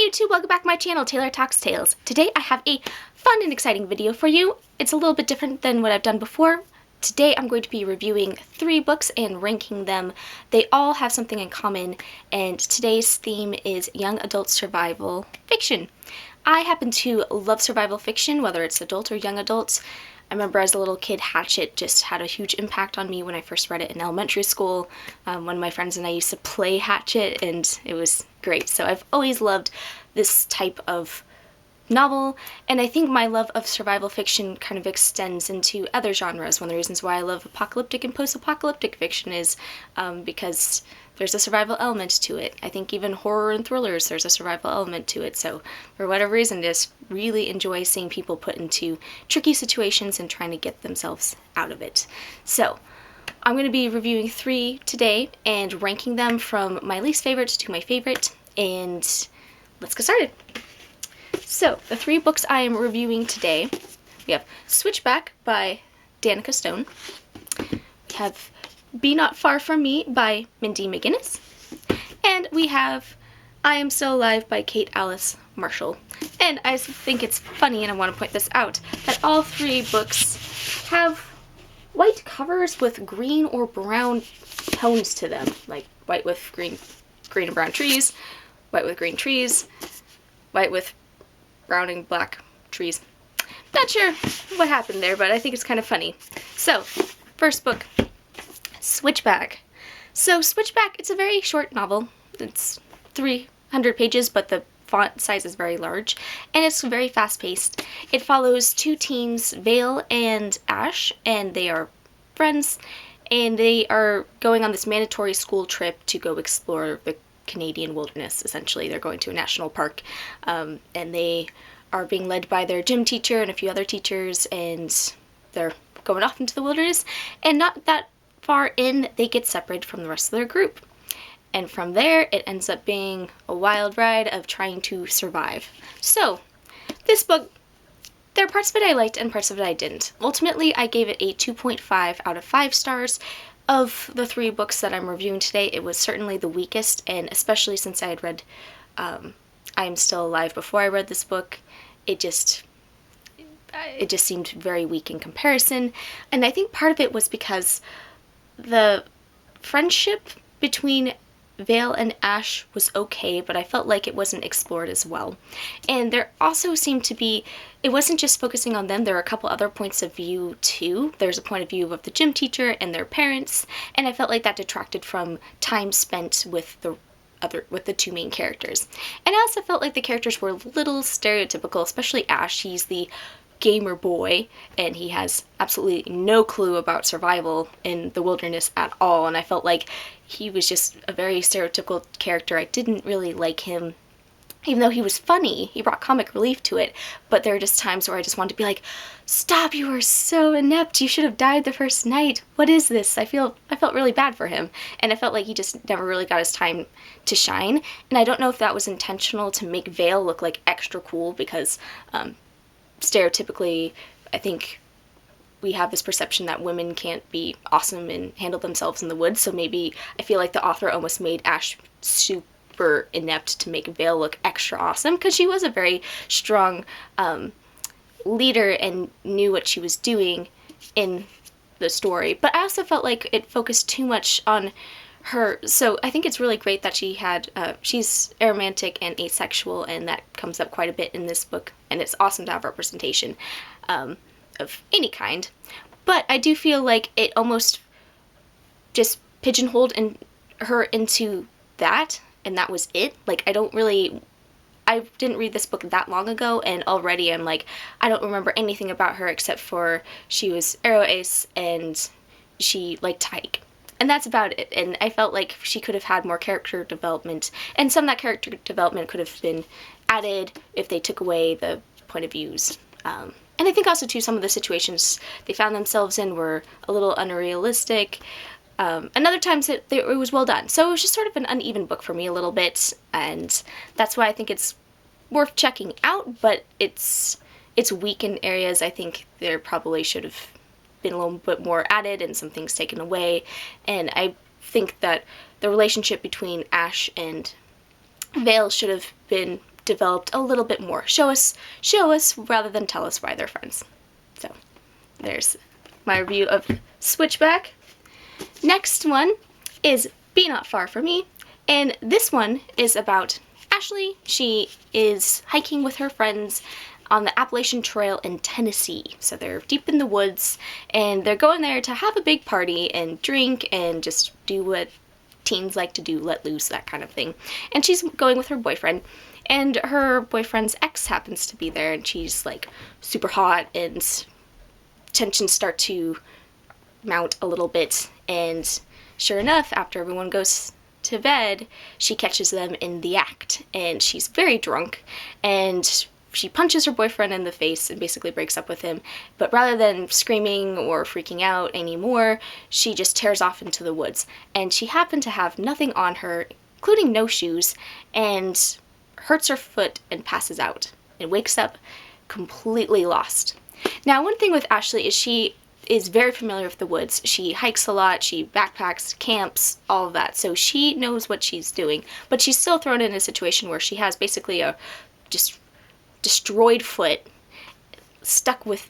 YouTube, welcome back to my channel, Taylor Talks Tales. Today I have a fun and exciting video for you. It's a little bit different than what I've done before. Today I'm going to be reviewing 3 books and ranking them. They all have something in common, and today's theme is young adult survival fiction. I happen to love survival fiction, whether it's adult or young adult. I remember as a little kid, Hatchet just had a huge impact on me when I first read it in elementary school. One of my friends and I used to play Hatchet, and it was great. So I've always loved this type of novel, and I think my love of survival fiction kind of extends into other genres. One of the reasons why I love apocalyptic and post-apocalyptic fiction is because there's a survival element to it. I think even horror and thrillers, there's a survival element to it. So for whatever reason, just really enjoy seeing people put into tricky situations and trying to get themselves out of it. So I'm going to be reviewing 3 today and ranking them from my least favorite to my favorite, and let's get started. So the 3 books I am reviewing today, we have Switchback by Danica Stone, we have Be Not Far From Me by Mindy McGinnis, and we have I Am Still Alive by Kate Alice Marshall. And I think it's funny, and I want to point this out, that all 3 books have white covers with green or brown tones to them, like white with green and brown trees, white with green trees, white with brown and black trees. Not sure what happened there, but I think it's kind of funny. So, first book, Switchback. So Switchback, it's a very short novel. It's 300 pages, but the font size is very large, and it's very fast-paced. It follows 2 teens, Vale and Ash, and they are friends, and they are going on this mandatory school trip to go explore the Canadian wilderness, essentially. They're going to a national park, and they are being led by their gym teacher and a few other teachers, and they're going off into the wilderness, and not that far in, they get separated from the rest of their group. And from there, it ends up being a wild ride of trying to survive. So, this book, there are parts of it I liked and parts of it I didn't. Ultimately, I gave it a 2.5 out of 5 stars. Of the 3 books that I'm reviewing today, it was certainly the weakest, and especially since I had read I Am Still Alive before I read this book, it just seemed very weak in comparison. And I think part of it was because the friendship between Vale and Ash was okay, but I felt like it wasn't explored as well. And there also seemed to be, it wasn't just focusing on them, there are a couple other points of view too. There's a point of view of the gym teacher and their parents, and I felt like that detracted from time spent with the 2 main characters. And I also felt like the characters were a little stereotypical, especially Ash. He's the gamer boy, and he has absolutely no clue about survival in the wilderness at all, and I felt like he was just a very stereotypical character. I didn't really like him, even though he was funny. He brought comic relief to it, but there were just times where I just wanted to be like, stop, you are so inept, you should have died the first night, what is this? I felt really bad for him, and I felt like he just never really got his time to shine. And I don't know if that was intentional to make Vale look like extra cool, because stereotypically, I think we have this perception that women can't be awesome and handle themselves in the woods, so maybe I feel like the author almost made Ash super inept to make Vale look extra awesome, because she was a very strong leader and knew what she was doing in the story. But I also felt like it focused too much on her. So I think it's really great that she had, she's aromantic and asexual, and that comes up quite a bit in this book, and it's awesome to have representation of any kind. But I do feel like it almost just pigeonholed her into that, and that was it. Like, I didn't read this book that long ago, and already I'm like, I don't remember anything about her except for she was arrow ace and she liked to hike. And that's about it, and I felt like she could have had more character development, and some of that character development could have been added if they took away the point of views. And I think also, too, some of the situations they found themselves in were a little unrealistic. And other times it was well done. So it was just sort of an uneven book for me a little bit, and that's why I think it's worth checking out, but it's weak in areas. I think there probably should have been a little bit more added and some things taken away, and I think that the relationship between Ash and Vale should have been developed a little bit more. Show us rather than tell us why they're friends. So there's my review of Switchback. Next one is Be Not Far From Me, and this one is about Ashley. She is hiking with her friends on the Appalachian Trail in Tennessee. So they're deep in the woods, and they're going there to have a big party and drink and just do what teens like to do, let loose, that kind of thing. And she's going with her boyfriend, and her boyfriend's ex happens to be there, and she's like super hot, and tensions start to mount a little bit, and sure enough, after everyone goes to bed, she catches them in the act, and she's very drunk, and she punches her boyfriend in the face and basically breaks up with him. But rather than screaming or freaking out anymore, she just tears off into the woods, and she happened to have nothing on her, including no shoes, and hurts her foot and passes out and wakes up completely lost. Now, one thing with Ashley is she is very familiar with the woods. She hikes a lot, she backpacks, camps, all of that. So she knows what she's doing, but she's still thrown in a situation where she has basically a just destroyed foot, stuck with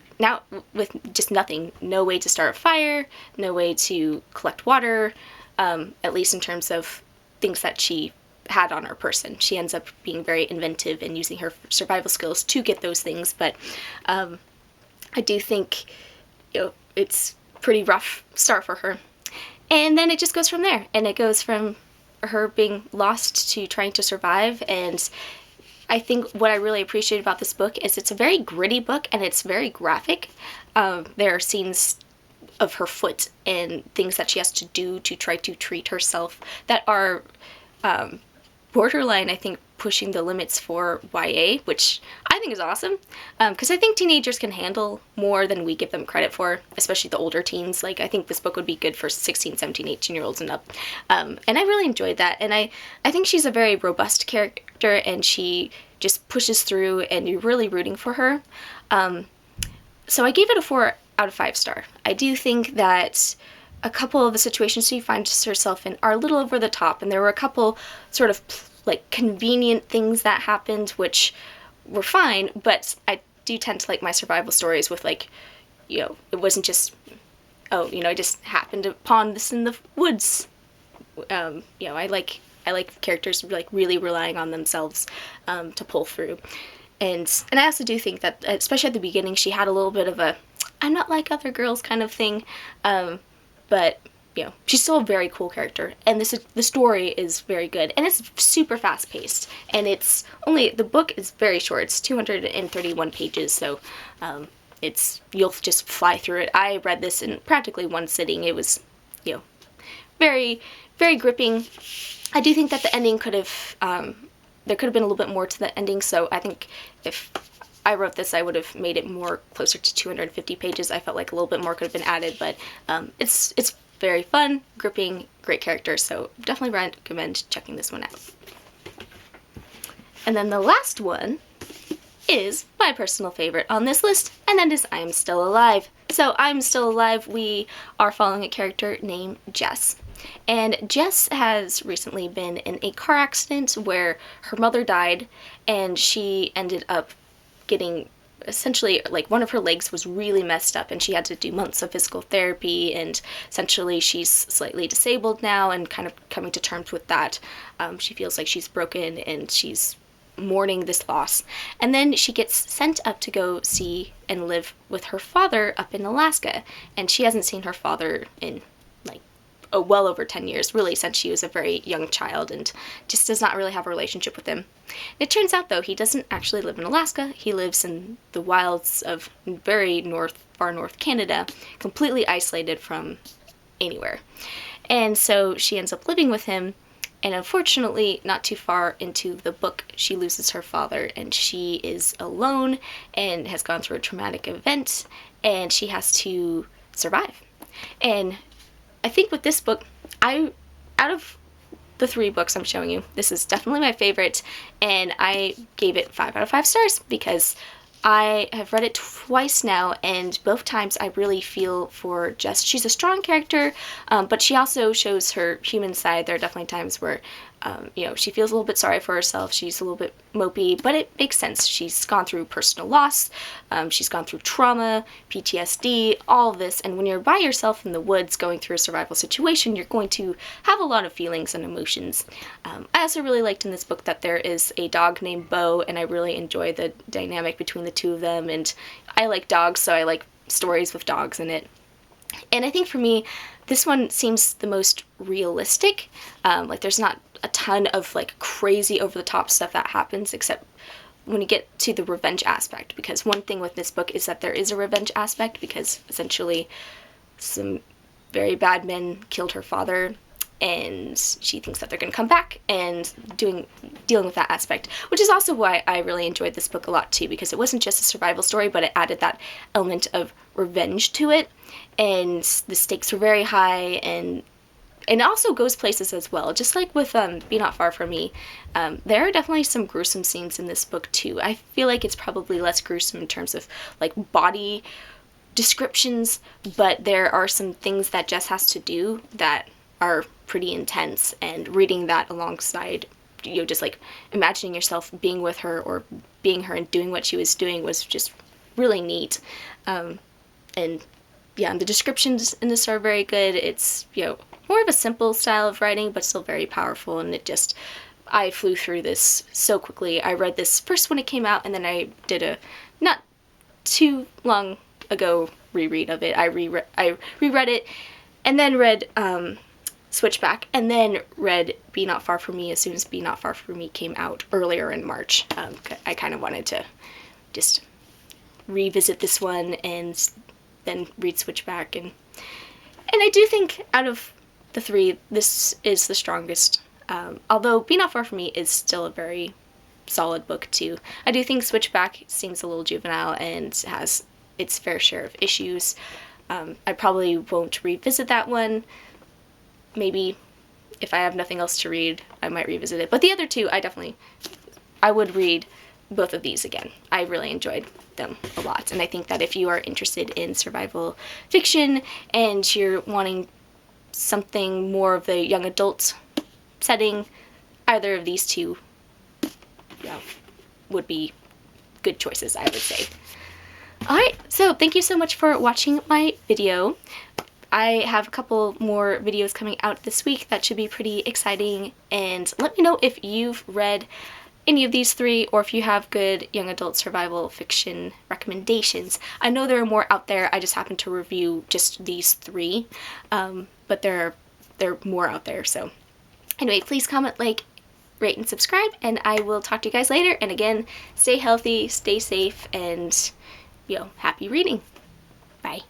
just nothing. No way to start a fire, no way to collect water, at least in terms of things that she had on her person. She ends up being very inventive and using her survival skills to get those things, but I do think, you know, it's pretty rough start for her. And then it just goes from there, and it goes from her being lost to trying to survive. And I think what I really appreciate about this book is it's a very gritty book, and it's very graphic. There are scenes of her foot and things that she has to do to try to treat herself that are borderline, I think, pushing the limits for YA, which I think is awesome, because I think teenagers can handle more than we give them credit for, especially the older teens. Like, I think this book would be good for 16, 17, 18-year-olds and up, and I really enjoyed that, and I think she's a very robust character, and she just pushes through, and you're really rooting for her. So I gave it a 4 out of 5 star. I do think that a couple of the situations she finds herself in are a little over the top, and there were a couple sort of like convenient things that happened which were fine, but I do tend to like my survival stories with, like, you know, it wasn't just, oh, you know, I just happened upon this in the woods. You know, I like characters like really relying on themselves to pull through. And I also do think that, especially at the beginning, she had a little bit of a I'm not like other girls kind of thing, but you know, she's still a very cool character, and the story is very good, and it's super fast paced, and it's only, the book is very short. It's 231 pages, so you'll just fly through it. I read this in practically one sitting. It was, you know, very, very gripping. I do think that the ending could have, there could have been a little bit more to the ending, so I think if I wrote this, I would have made it more closer to 250 pages. I felt like a little bit more could have been added, but it's very fun, gripping, great character, so definitely recommend checking this one out. And then the last one is my personal favorite on this list, and that is I'm Still Alive. So I'm Still Alive, we are following a character named Jess. And Jess has recently been in a car accident where her mother died, and she ended up getting essentially, like, one of her legs was really messed up, and she had to do months of physical therapy, and essentially she's slightly disabled now and kind of coming to terms with that. She feels like she's broken, and she's mourning this loss. And then she gets sent up to go see and live with her father up in Alaska, and she hasn't seen her father in like well over 10 years, really, since she was a very young child, and just does not really have a relationship with him. It turns out, though, he doesn't actually live in Alaska. He lives in the wilds of very far north Canada, completely isolated from anywhere. And so she ends up living with him, and unfortunately, not too far into the book, she loses her father, and she is alone and has gone through a traumatic event, and she has to survive. And I think with this book, out of the 3 books I'm showing you, this is definitely my favorite, and I gave it 5 out of 5 stars because I have read it twice now, and both times I really feel for Jess. She's a strong character, but she also shows her human side. There are definitely times where You know, she feels a little bit sorry for herself, she's a little bit mopey, but it makes sense. She's gone through personal loss, she's gone through trauma, PTSD, all of this, and when you're by yourself in the woods going through a survival situation, you're going to have a lot of feelings and emotions. I also really liked in this book that there is a dog named Bo, and I really enjoy the dynamic between the two of them, and I like dogs, so I like stories with dogs in it. And I think for me, this one seems the most realistic. Like, there's not a ton of like crazy over-the-top stuff that happens, except when you get to the revenge aspect, because one thing with this book is that there is a revenge aspect, because essentially some very bad men killed her father, and she thinks that they're going to come back, and dealing with that aspect, which is also why I really enjoyed this book a lot too, because it wasn't just a survival story, but it added that element of revenge to it, and the stakes were very high, and it also goes places as well. Just like with Be Not Far From Me, there are definitely some gruesome scenes in this book too. I feel like it's probably less gruesome in terms of like body descriptions, but there are some things that Jess has to do that are pretty intense, and reading that alongside, you know, just like imagining yourself being with her or being her and doing what she was doing was just really neat. And yeah, the descriptions in this are very good. It's, you know, more of a simple style of writing, but still very powerful, and I flew through this so quickly. I read this first when it came out, and then I did a not too long ago reread of it. I reread it, and then read Switchback, and then read Be Not Far From Me as soon as Be Not Far From Me came out earlier in March. I kind of wanted to just revisit this one and then read Switchback, and I do think out of the three, this is the strongest. Although Be Not Far From Me is still a very solid book too. I do think Switchback seems a little juvenile and has its fair share of issues. I probably won't revisit that one. Maybe if I have nothing else to read, I might revisit it. But the other two, I would read both of these again. I really enjoyed them a lot. And I think that if you are interested in survival fiction and you're wanting something more of the young adult setting, either of these two, yeah, would be good choices, I would say. Alright, so thank you so much for watching my video. I have a couple more videos coming out this week that should be pretty exciting, and let me know if you've read any of these three, or if you have good young adult survival fiction recommendations. I know there are more out there, I just happened to review just these three, but there are more out there, so anyway, please comment, like, rate, and subscribe, and I will talk to you guys later, and again, stay healthy, stay safe, and, you know, happy reading. Bye.